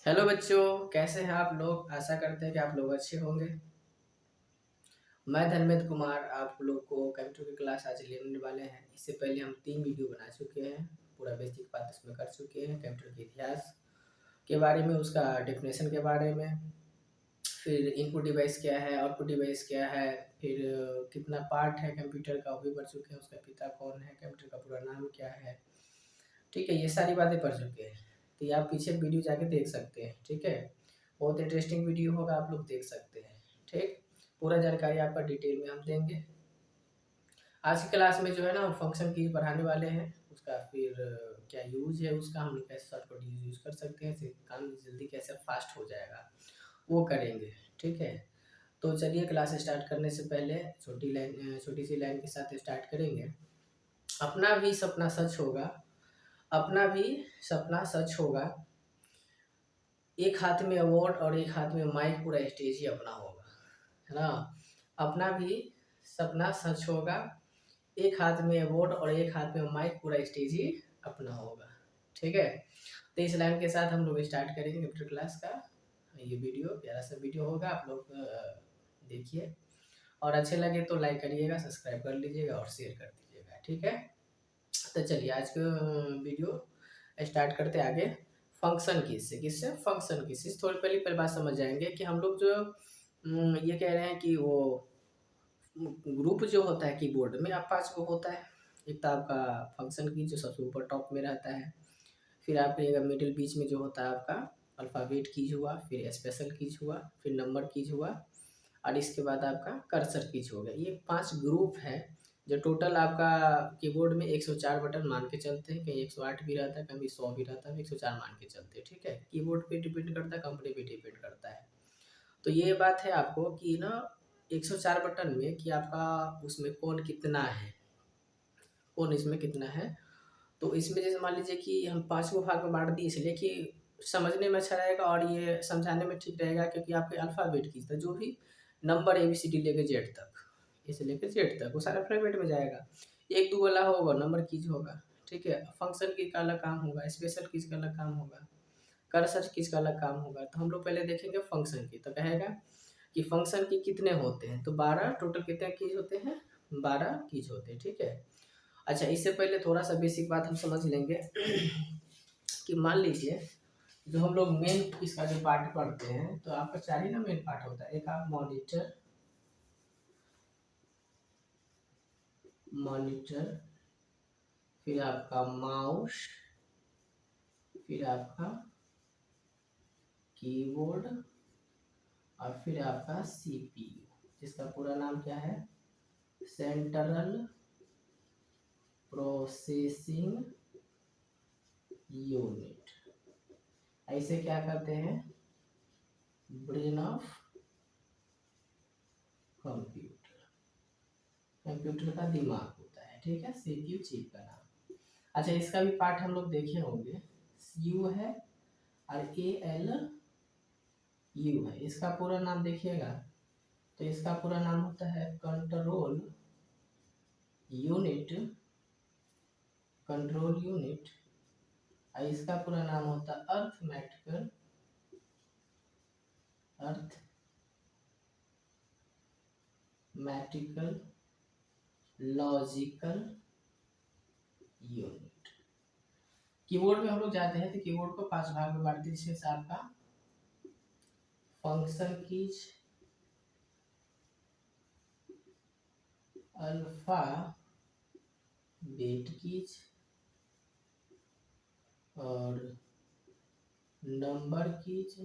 Hello बच्चों, कैसे हैं आप लोग। आशा करते हैं कि आप लोग अच्छे होंगे। मैं धर्मेंद्र कुमार आप लोग को कंप्यूटर की क्लास आज लेने वाले हैं। इससे पहले हम 3 वीडियो बना चुके हैं। पूरा बेसिक बात इसमें कर चुके हैं। कंप्यूटर के इतिहास के बारे में, उसका डेफिनेशन के बारे में, फिर इनपुट डिवाइस क्या है, आउटपुट डिवाइस क्या है, फिर कितना पार्ट है कंप्यूटर का वो भी पढ़ चुके हैं। उसका पिता कौन है, कंप्यूटर का पूरा नाम क्या है। ठीक है, ये सारी बातें पढ़ चुके हैं। तो ये आप पीछे वीडियो जाके देख सकते हैं। ठीक है, बहुत इंटरेस्टिंग वीडियो होगा, आप लोग देख सकते हैं। ठीक, पूरा जानकारी आपका डिटेल में हम देंगे। आज की क्लास में जो है ना, हम फंक्शन की पढ़ाने वाले हैं। उसका फिर क्या यूज है, उसका हम कैसे शॉर्टकट यूज कर सकते हैं, काम जल्दी कैसे फास्ट हो जाएगा वो करेंगे। ठीक है, तो चलिए क्लास स्टार्ट करने से पहले छोटी सी लाइन के साथ स्टार्ट करेंगे। अपना भी सपना सच होगा, अपना भी सपना सच होगा। एक हाथ में अवार्ड और एक हाथ में माइक, पूरा स्टेज ही अपना होगा, है ना। अपना भी सपना सच होगा, एक हाथ में अवार्ड और एक हाथ में माइक, पूरा स्टेज ही अपना होगा। ठीक है, तो इस लाइन के साथ हम लोग स्टार्ट करेंगे कंप्यूटर क्लास का। ये वीडियो प्यारा सा वीडियो होगा, आप लोग देखिए और अच्छे लगे तो लाइक करिएगा, सब्सक्राइब कर लीजिएगा और शेयर कर दीजिएगा। ठीक है, तो चलिए आज का वीडियो स्टार्ट करते आगे। फंक्शन की से किससे फंक्शन की से थोड़ी पहले बात समझ जाएंगे कि हम लोग जो ये कह रहे हैं कि वो ग्रुप जो होता है कीबोर्ड में आप 5 को होता है। एक तो आपका फंक्शन की जो सबसे ऊपर टॉप में रहता है, फिर आपके मिडिल बीच में जो होता है आपका अल्फ़ाबेट कीज हुआ, फिर स्पेशल कीज हुआ, फिर नंबर कीज हुआ और इसके बाद आपका कर्सर कीज हो गया। ये 5 ग्रुप है जो टोटल आपका कीबोर्ड में 104 बटन मान के चलते हैं। कहीं 108 भी रहता है, कभी 100 भी रहता है, 104 मान के चलते हैं। ठीक है, कीबोर्ड पे डिपेंड करता है, कंपनी पे डिपेंड करता है। तो ये बात है आपको कि ना 104 बटन में कि आपका उसमें कौन कितना है, कौन इसमें कितना है। तो इसमें जैसे मान लीजिए कि हम 5 को भाग में बांट दिए, इसलिए कि समझने में अच्छा रहेगा और ये समझाने में ठीक रहेगा, क्योंकि आपके अल्फ़ाबेट की जो भी नंबर ABCD लेके जेड तक, इसे लेकर जेड तक वो सारा अल्फ़ाबेट में जाएगा। एक दो वाला होगा नंबर कीज होगा। ठीक है, फंक्शन की का अलग काम होगा, स्पेशल कीज का अलग काम होगा, कर्सर कीज का अलग काम होगा। तो हम लोग पहले देखेंगे फंक्शन की। तो कहेगा कि फंक्शन की कितने होते हैं, तो 12 टोटल कितने कीज होते हैं, 12 कीज होते हैं। ठीक है, अच्छा इससे पहले थोड़ा सा बेसिक बात हम समझ लेंगे कि मान लीजिए जो हम लोग मेन इसका जो पार्ट पढ़ते हैं, तो आपका 4 ही ना मेन पार्ट होता है। एक आप मॉनिटर, मॉनिटर, फिर आपका माउस, फिर आपका कीबोर्ड और फिर आपका CPU, जिसका पूरा नाम क्या है, सेंट्रल प्रोसेसिंग यूनिट। ऐसे क्या करते हैं, ब्रेन ऑफ कंप्यूटर, कंप्यूटर का दिमाग होता है। ठीक है, CPU चिप का नाम। अच्छा इसका भी पार्ट हम लोग देखे होंगे, यू है और ALU है। इसका पूरा नाम देखिएगा, तो इसका पूरा नाम होता है कंट्रोल यूनिट, कंट्रोल यूनिट। और इसका पूरा नाम होता है arithmetical, arithmetical logical unit. Keyboard में हम लोग जाते हैं तो कीबोर्ड को 5 भाग में बांटते हैं, जिसमें आपका फंक्शन कीज, अल्फा बेट कीज और नंबर कीज,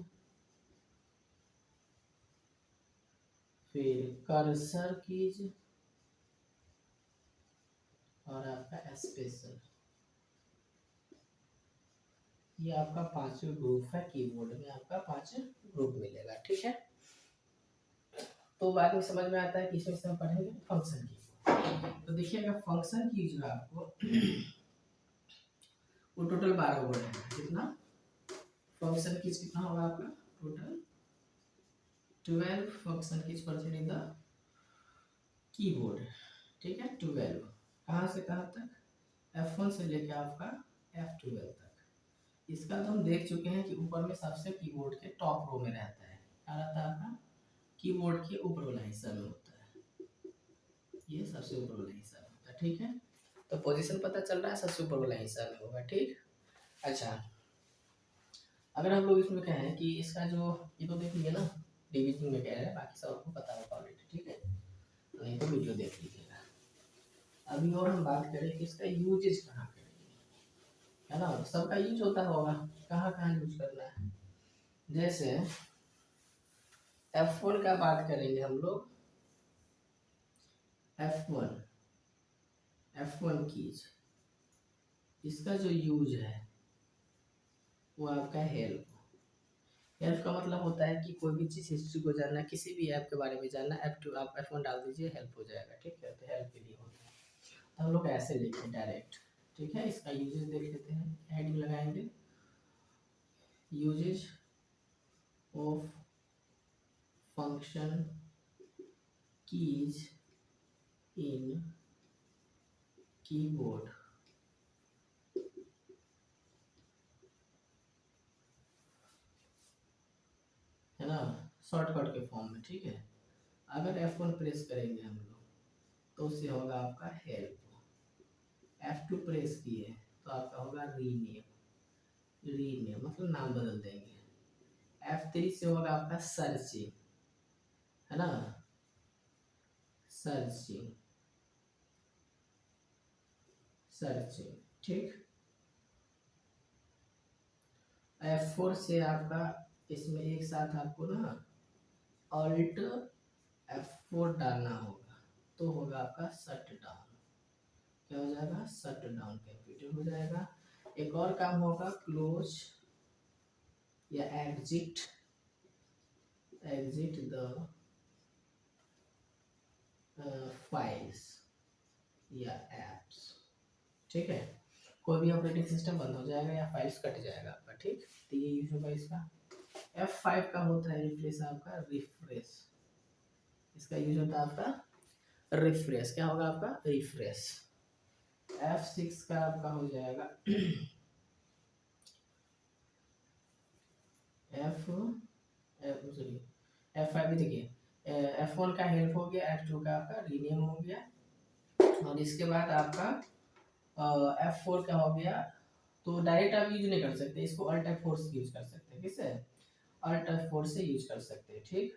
फिर कर्सर कीज और आपका स्पेशल। ये आपका 5 ग्रुप है, कीबोर्ड में आपका 5 ग्रुप मिलेगा। ठीक है, तो बाद में समझ में आता है कि इसमें से हम पढ़ेंगे फंक्शन की। तो देखिएगा फंक्शन की जो है आपको वो टोटल 12 वर्ड है। कितना फंक्शन की कितना होगा आपका, टोटल 12 फंक्शन की प्रेजेंट इन द कीबोर्ड। ठीक है, 12 कहाँ से कहाँ तक, F1 से लेकर आपका F12 तक। इसका तो हम देख चुके हैं कि ऊपर में सबसे कीबोर्ड के टॉप रो में रहता है, क्या रहता है आपका, कीबोर्ड के ऊपर वाला हिस्सा में होता है, ये सबसे ऊपर वाला हिस्सा में होता है, ठीक है। तो पोजीशन पता चल रहा है, सबसे ऊपर वाला हिस्सा में होगा, ठीक। अच्छा, अगर हम लोग इसमें कहें कि इसका जो, ये तो देख लिए ना, डिविजन में कह रहे हैं, बाकी सब आपको पता होगा ऑलरेडी, ठीक है, नहीं तो वीडियो देख लीजिएगा। अभी और हम बात करें कि इसका यूजेज कहाँ करेंगे, है ना, सबका यूज होता होगा, कहाँ कहाँ यूज करना है। जैसे F1 का बात करेंगे हम लोग, F1 कीज, इसका जो यूज है वो आपका हेल्प। हेल्प का मतलब होता है कि कोई भी चीज़ हिस्ट्री को जानना, किसी भी ऐप के बारे में जानना, F2 आप F1 डाल दीजिए, हेल्प हो जाएगा, ठीक है, तो हेल्प के लिए होता है। तो हम लोग ऐसे लिखें डायरेक्ट, ठीक है। इसका यूजेज देख लेते हैं, हेडिंग लगाएंगे, uses of function keys in keyboard, है ना, शॉर्टकट के फॉर्म में, ठीक है। अगर F1 प्रेस करेंगे हम लोग तो उससे होगा आपका हेल्प, F2 प्रेस किए तो आपका होगा रीनेम, रीनेम मतलब नाम बदल देंगे। F3 से होगा आपका सर्चिंग, है ना, सर्चिंग, सर्चिंग, ठीक। F4 से आपका, इसमें एक साथ आपको ना ऑल्ट F4 डालना होगा, तो होगा आपका शट डाउन, क्या हो जाएगा, शट डाउन कंप्यूटर हो जाएगा। एक और काम होगा क्लोज या एग्जिट, एग्जिट द फाइल्स या एप्स, ठीक है। कोई भी ऑपरेटिंग सिस्टम बंद हो जाएगा या फाइल्स कट जाएगा आपका, ठीक। तो ये यूज होगा इसका। F5 का होता है रिफ्रेश, आपका रिफ्रेश, इसका यूज होता है आपका रिफ्रेश, क्या होगा आपका रिफ्रेश। F6 का आपका हो जाएगा सॉरी F5 भी देखिए, F1 का हेल्प हो गया, F2 का आपका रीनेम हो गया, और इसके बाद आपका F4 का हो गया। तो डायरेक्ट आप यूज नहीं कर सकते इसको, अल्ट F4 से यूज कर सकते हैं, किससे, अल्ट F4 से यूज कर सकते हैं, ठीक।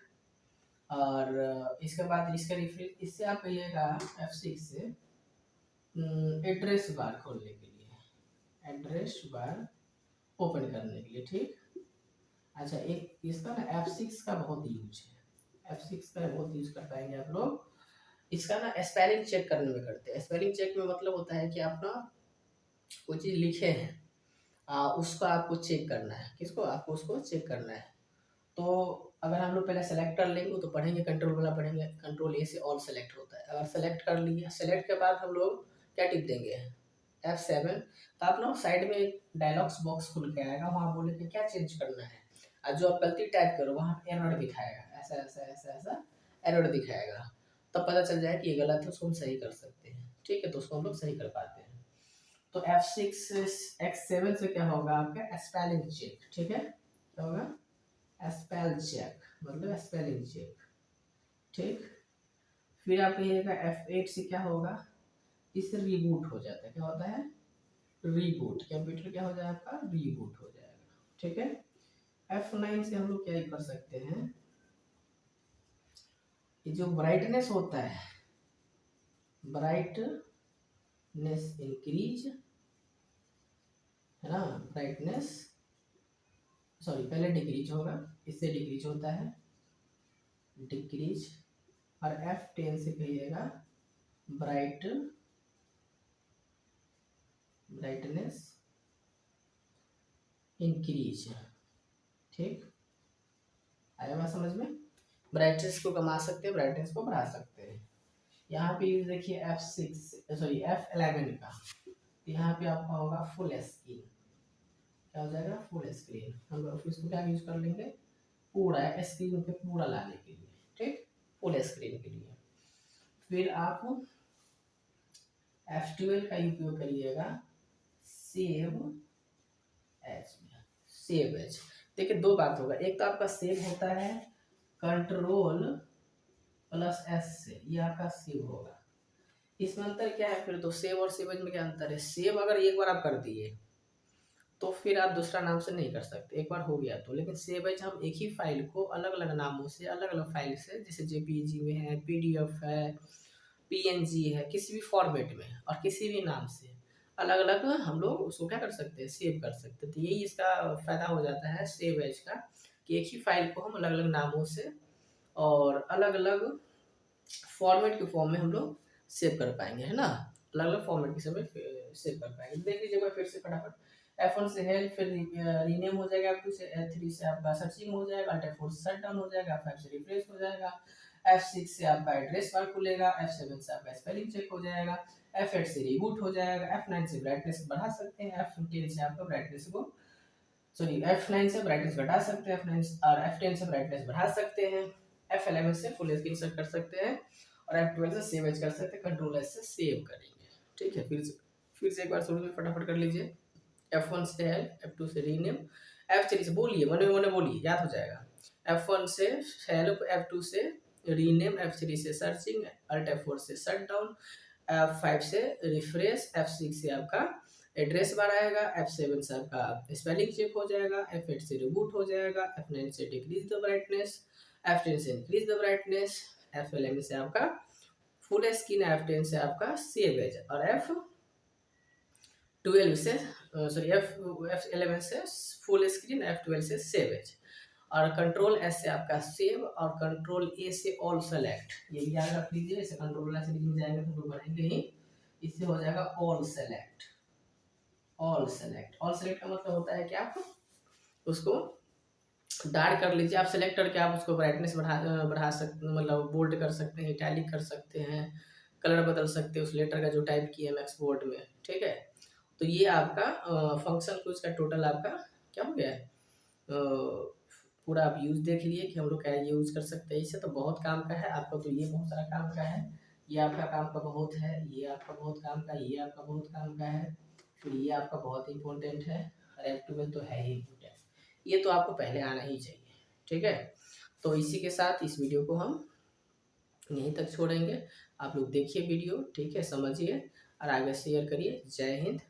और इसके बाद इसका रिफ्रेश, इससे आप कहिएगा F6 से एड्रेस बार खोलने के लिए, एड्रेस बार ओपन करने के लिए, ठीक। अच्छा, एक इसका ना F6 का बहुत यूज है, F6 का बहुत यूज कर पाएंगे आप लोग। इसका ना स्पेलिंग चेक करने में करते हैं। स्पेलिंग चेक में मतलब होता है कि आप ना कोई चीज़ लिखे हैं, उसको आपको चेक करना है, किसको, आपको उसको चेक करना है। तो अगर हम लोग पहले सेलेक्ट कर लेंगे तो पढ़ेंगे, कंट्रोल वाला पढ़ेंगे, कंट्रोल ए से ऑल सेलेक्ट होता है। अगर सेलेक्ट कर लिए, सेलेक्ट के बाद हम लोग क्या टिप देंगे, F7, तो आप लोग साइड में एक डायलॉग्स बॉक्स खुल के आएगा, वहाँ बोलेंगे क्या चेंज करना है, और जो आप गलती टाइप करो वहाँ एरर दिखाएगा, ऐसा ऐसा ऐसा ऐसा एरर दिखाएगा, तब पता चल जाए कि ये गलत है, उसको हम सही कर सकते हैं, ठीक है। तो उसको हम लोग सही कर पाते हैं। तो F7 से क्या होगा आपका स्पेलिंग चेक, ठीक है, क्या होगा स्पेल चेक, मतलब स्पेलिंग चेक, ठीक। फिर आप कहिएगा F8 से क्या होगा, इससे रीबूट हो जाता है, क्या होता है, रीबूट, कंप्यूटर क्या हो जाएगा आपका, रीबूट हो जाएगा, ठीक है। F9 से हम लोग क्या कर सकते हैं, ये जो ब्राइटनेस होता है, ब्राइटनेस इंक्रीज, है ना, ब्राइटनेस, सॉरी पहले डिक्रीज होगा, इससे डिक्रीज होता है, डिक्रीज। और F10 से कहिएगा ब्राइटनेस इंक्रीज, ठीक। आया बात समझ में, ब्राइटनेस को कमा सकते हैं, ब्राइटनेस को बढ़ा सकते हैं। यहाँ पे यूज देखिए F11 का, यहाँ पे आपका होगा फुल स्क्रीन, क्या हो जाएगा, फुल स्क्रीन। हम लोग इसको क्या यूज कर लेंगे, पूरा स्क्रीन पे पूरा लाने के लिए, ठीक, फुल स्क्रीन के लिए। फिर आप F12 का उपयोग करिएगा, सेव एच, सेव एज। देखिए दो बात होगा, एक तो आपका सेव होता है कंट्रोल प्लस एस से, ये आपका सेव होगा। इसमें अंतर क्या है फिर, तो सेव और सेव एज में क्या अंतर है, सेव अगर एक बार आप कर दिए तो फिर आप दूसरा नाम से नहीं कर सकते, एक बार हो गया तो। लेकिन सेव एज हम एक ही फाइल को अलग अलग नामों से, अलग अलग फाइल से, जैसे जेपीजी में है, पीडीएफ है, पीएनजी है, किसी भी फॉर्मेट में और किसी भी नाम से अलग अलग हम लोग उसको क्या कर सकते हैं, सेव कर सकते हैं। तो यही इसका फायदा हो जाता है सेव एज का, कि एक ही फाइल को हम अलग अलग नामों से और अलग अलग फॉर्मेट के फॉर्म में हम लोग सेव कर पाएंगे, है ना, अलग अलग फॉर्मेट के समय सेव कर पाएंगे। देख लीजिए फिर से फटाफट, F1 से हेल्प, फिर रीनेम हो जाएगा, F2 से, F3 से आपका सर्चिंग हो जाएगा, Alt F4 से शट डाउन हो जाएगा, F5 से रिफ्रेश हो जाएगा, F6 से आपका एड्रेस बार खुलेगा, F7 से आपका स्पेलिंग चेक हो जाएगा, F8 से रिबूट हो जाएगा, F9 से ब्राइटनेस बढ़ा सकते हैं, F10 से आपका ब्राइटनेस को सॉरी F9 से ब्राइटनेस घटा सकते हैं, F9 और F10 से ब्राइटनेस बढ़ा सकते हैं, F11 से फुल स्क्रीन सेट कर सकते हैं और F12 से सेव एज कर सकते हैं, कंट्रोल एस से सेव करेंगे। ठीक है, फिर से एक बार शुरू में फटाफट कर लीजिए। F1 से हेल्प, F2 से रीनेम, F3 से बोलिए, मने बोलिए, याद हो जाएगा। F1 से हेल्प, F2 से रीनेम, F3 से सर्चिंग, Alt F4 से शट डाउन, F5 से रिफ्रेश, F6 से आपका एड्रेस बार आएगा, F7 से आपका स्पेलिंग चेक हो जाएगा, F8 से रिबूट हो जाएगा, F9 से डिक्रीज द ब्राइटनेस, F10 से इंक्रीज द ब्राइटनेस, F11 से आपका फुल स्क्रीन, F10 से आपका सेव एज और F12 से सॉरी F11 से फुल स्क्रीन, F12 से सेव एज और कंट्रोल एस से आपका सेव और कंट्रोल ए से ऑल सेलेक्ट। ये भी याद रख लीजिए, इसे कंट्रोल से लिखने जाएंगे तो हम बढ़ेंगे ही, इससे हो जाएगा ऑल सेलेक्ट। ऑल सेलेक्ट का मतलब होता है कि आप उसको डार्क कर लीजिए, आप सेलेक्ट करके आप उसको ब्राइटनेस बढ़ा सकते, मतलब बोल्ड कर सकते हैं, इटैलिक कर सकते हैं, कलर बदल सकते हैं उस लेटर का जो टाइप किया है मैक्स बोर्ड में। ठीक है, तो ये आपका फंक्शन को इसका टोटल आपका क्या हो गया है, पूरा आप यूज देख लिए कि हम लोग क्या यूज कर सकते हैं इससे। तो बहुत काम का है आपका, तो ये बहुत सारा काम का है, ये आपका काम का बहुत है, ये आपका बहुत काम का, ये आपका बहुत काम का है, फिर ये आपका बहुत इंपॉर्टेंट है, और F12 तो है ही इम्पोर्टेंट, ये तो आपको पहले आना ही चाहिए। ठीक है, तो इसी के साथ इस वीडियो को हम यहीं तक छोड़ेंगे। आप लोग देखिए वीडियो, ठीक है, समझिए और आगे शेयर करिए। जय हिंद।